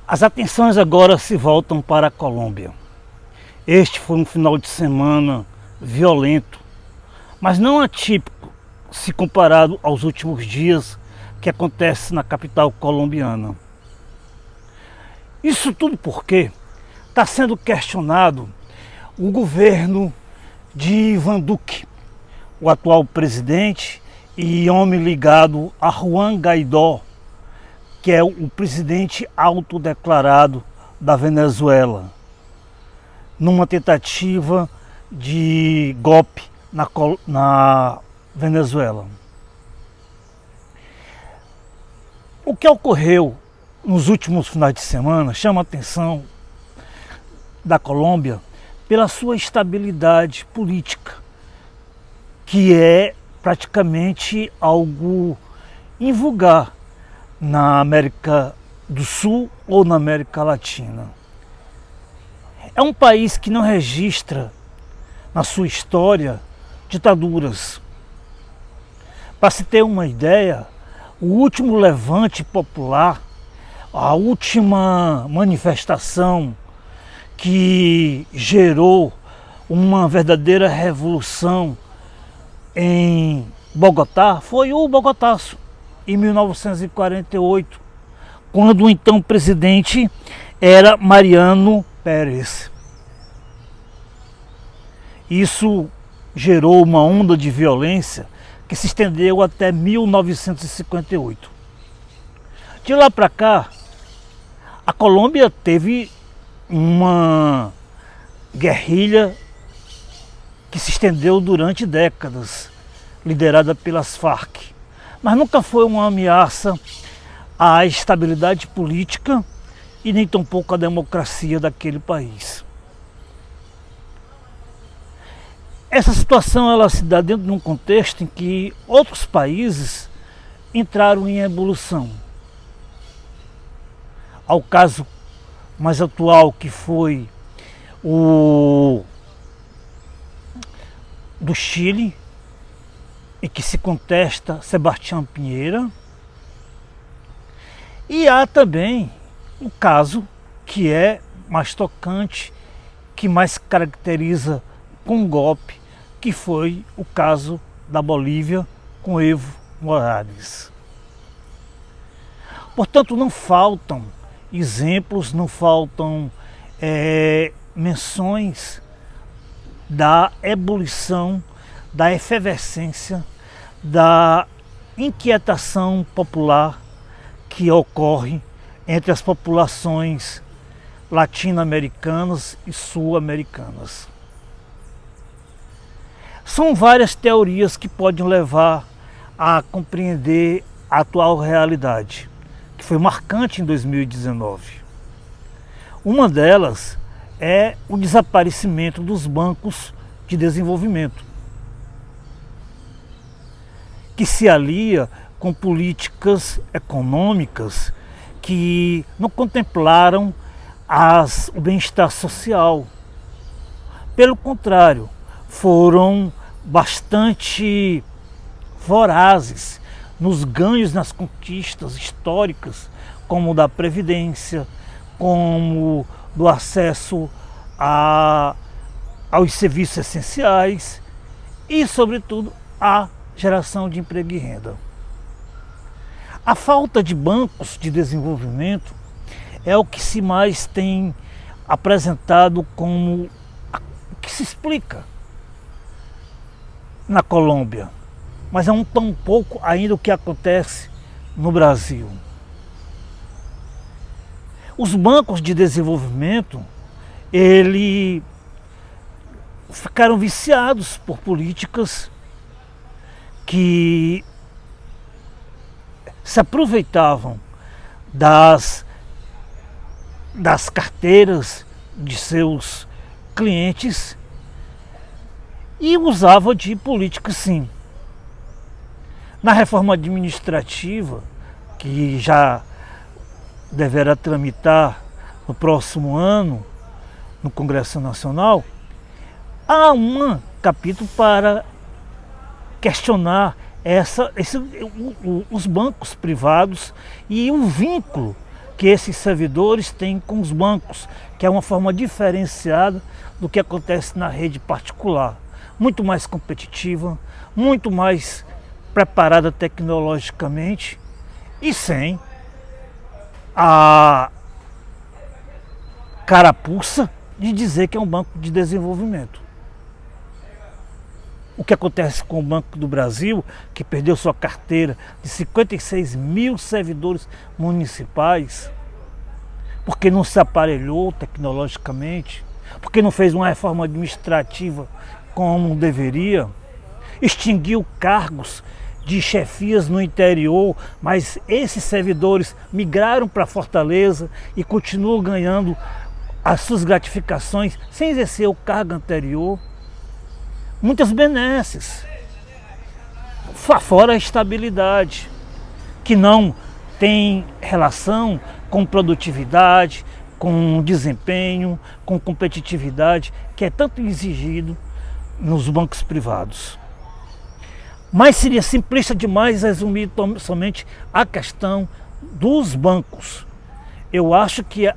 As atenções agora se voltam para a Colômbia. Este foi um final de semana violento, mas não atípico se comparado aos últimos dias que acontece na capital colombiana. Isso tudo porque está sendo questionado o governo de Iván Duque, o atual presidente e homem ligado a Juan Guaidó, que é o presidente autodeclarado da Venezuela, numa tentativa de golpe na Venezuela. O que ocorreu nos últimos finais de semana chama a atenção da Colômbia pela sua estabilidade política, que é praticamente algo invulgar na América do Sul ou na América Latina. É um país que não registra na sua história ditaduras. Para se ter uma ideia, o último levante popular, a última manifestação que gerou uma verdadeira revolução em Bogotá foi o Bogotaço, em 1948, quando o então presidente era Mariano Pérez. Isso gerou uma onda de violência que se estendeu até 1958. De lá para cá, a Colômbia teve uma guerrilha que se estendeu durante décadas, liderada pelas Farc, mas nunca foi uma ameaça à estabilidade política e nem tampouco à democracia daquele país. Essa situação ela se dá dentro de um contexto em que outros países entraram em ebulição. Ao caso mais atual, que foi o do Chile, em que se contesta Sebastián Piñera, e há também o caso que é mais tocante, que mais caracteriza com um golpe, que foi o caso da Bolívia com Evo Morales. Portanto, não faltam exemplos, não faltam menções da ebulição, da efervescência, da inquietação popular que ocorre entre as populações latino-americanas e sul-americanas. São várias teorias que podem levar a compreender a atual realidade, que foi marcante em 2019. Uma delas é o desaparecimento dos bancos de desenvolvimento, que se alia com políticas econômicas que não contemplaram o bem-estar social. Pelo contrário, foram bastante vorazes nos ganhos, nas conquistas históricas, como da Previdência, como do acesso aos serviços essenciais e, sobretudo, a geração de emprego e renda. A falta de bancos de desenvolvimento é o que se mais tem apresentado como o que se explica na Colômbia, mas é tão pouco ainda o que acontece no Brasil. Os bancos de desenvolvimento, eles ficaram viciados por políticas que se aproveitavam das carteiras de seus clientes e usavam de políticas, sim. Na reforma administrativa, que já deverá tramitar no próximo ano no Congresso Nacional, há um capítulo para questionar os bancos privados e o vínculo que esses servidores têm com os bancos, que é uma forma diferenciada do que acontece na rede particular. Muito mais competitiva, muito mais preparada tecnologicamente e sem a carapuça de dizer que é um banco de desenvolvimento. O que acontece com o Banco do Brasil, que perdeu sua carteira de 56 mil servidores municipais, porque não se aparelhou tecnologicamente, porque não fez uma reforma administrativa como deveria, extinguiu cargos de chefias no interior, mas esses servidores migraram para Fortaleza e continuam ganhando as suas gratificações sem exercer o cargo anterior. Muitas benesses, fora a estabilidade, que não tem relação com produtividade, com desempenho, com competitividade, que é tanto exigido nos bancos privados. Mas seria simplista demais resumir somente a questão dos bancos. Eu acho que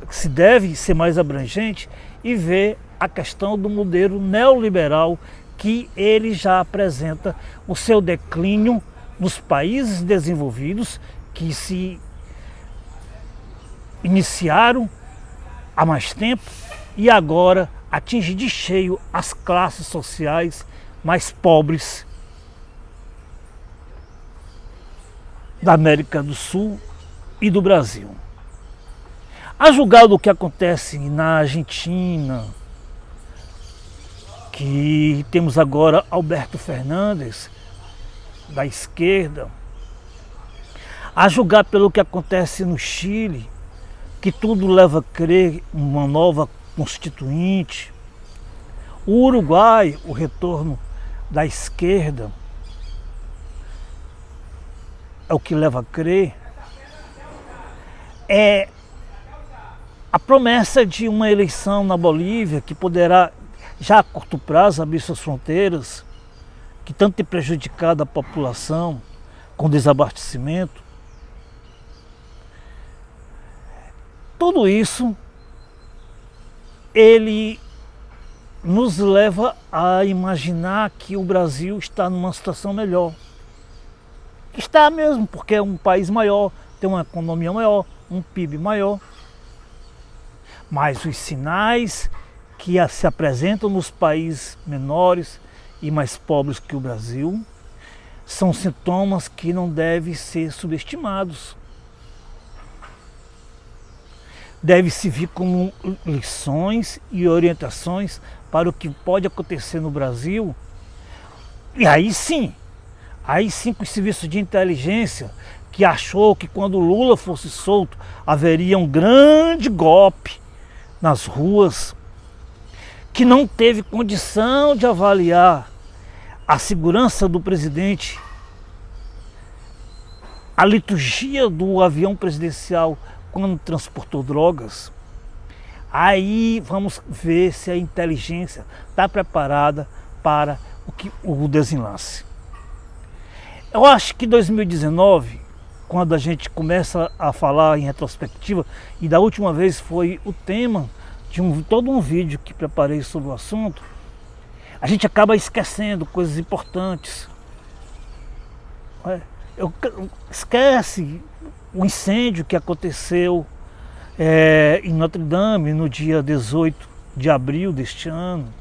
se deve ser mais abrangente e ver a questão do modelo neoliberal, que ele já apresenta o seu declínio nos países desenvolvidos, que se iniciaram há mais tempo e agora atinge de cheio as classes sociais mais pobres da América do Sul e do Brasil. A julgar do que acontece na Argentina, que temos agora Alberto Fernandes, da esquerda, a julgar pelo que acontece no Chile, que tudo leva a crer uma nova constituinte, o Uruguai, o retorno da esquerda, é o que leva a crer, é a promessa de uma eleição na Bolívia que poderá, já a curto prazo, abrir suas fronteiras, que tanto tem prejudicado a população com desabastecimento. Tudo isso, ele nos leva a imaginar que o Brasil está numa situação melhor. Está mesmo, porque é um país maior, tem uma economia maior, um PIB maior. Mas os sinais que se apresentam nos países menores e mais pobres que o Brasil são sintomas que não devem ser subestimados. Deve-se vir como lições e orientações para o que pode acontecer no Brasil. E aí sim com o serviço de inteligência, que achou que quando Lula fosse solto haveria um grande golpe nas ruas, que não teve condição de avaliar a segurança do presidente, a liturgia do avião presidencial quando transportou drogas. Aí vamos ver se a inteligência está preparada para o desenlace. Eu acho que 2019, quando a gente começa a falar em retrospectiva, e da última vez foi o tema de todo um vídeo que preparei sobre o assunto, a gente acaba esquecendo coisas importantes. Esquece o incêndio que aconteceu em Notre Dame no dia 18 de abril deste ano,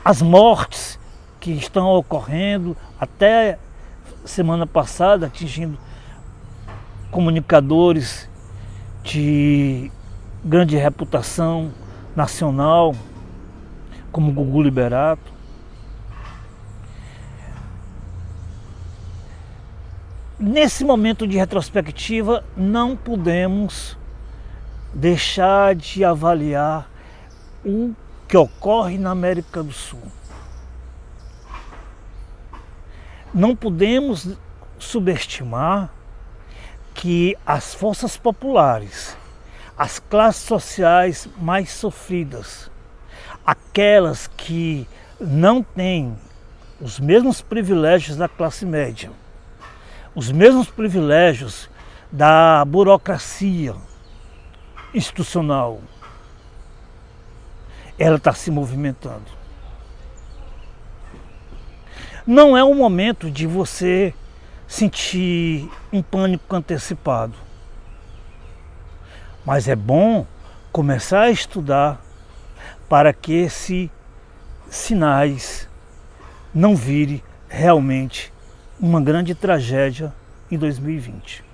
as mortes que estão ocorrendo até semana passada, atingindo comunicadores de grande reputação nacional, como Gugu Liberato. Nesse momento de retrospectiva, não podemos deixar de avaliar o que ocorre na América do Sul. Não podemos subestimar que as forças populares, as classes sociais mais sofridas, aquelas que não têm os mesmos privilégios da classe média, os mesmos privilégios da burocracia institucional, ela está se movimentando. Não é o momento de você sentir um pânico antecipado, mas é bom começar a estudar para que esses sinais não virem realmente uma grande tragédia em 2020.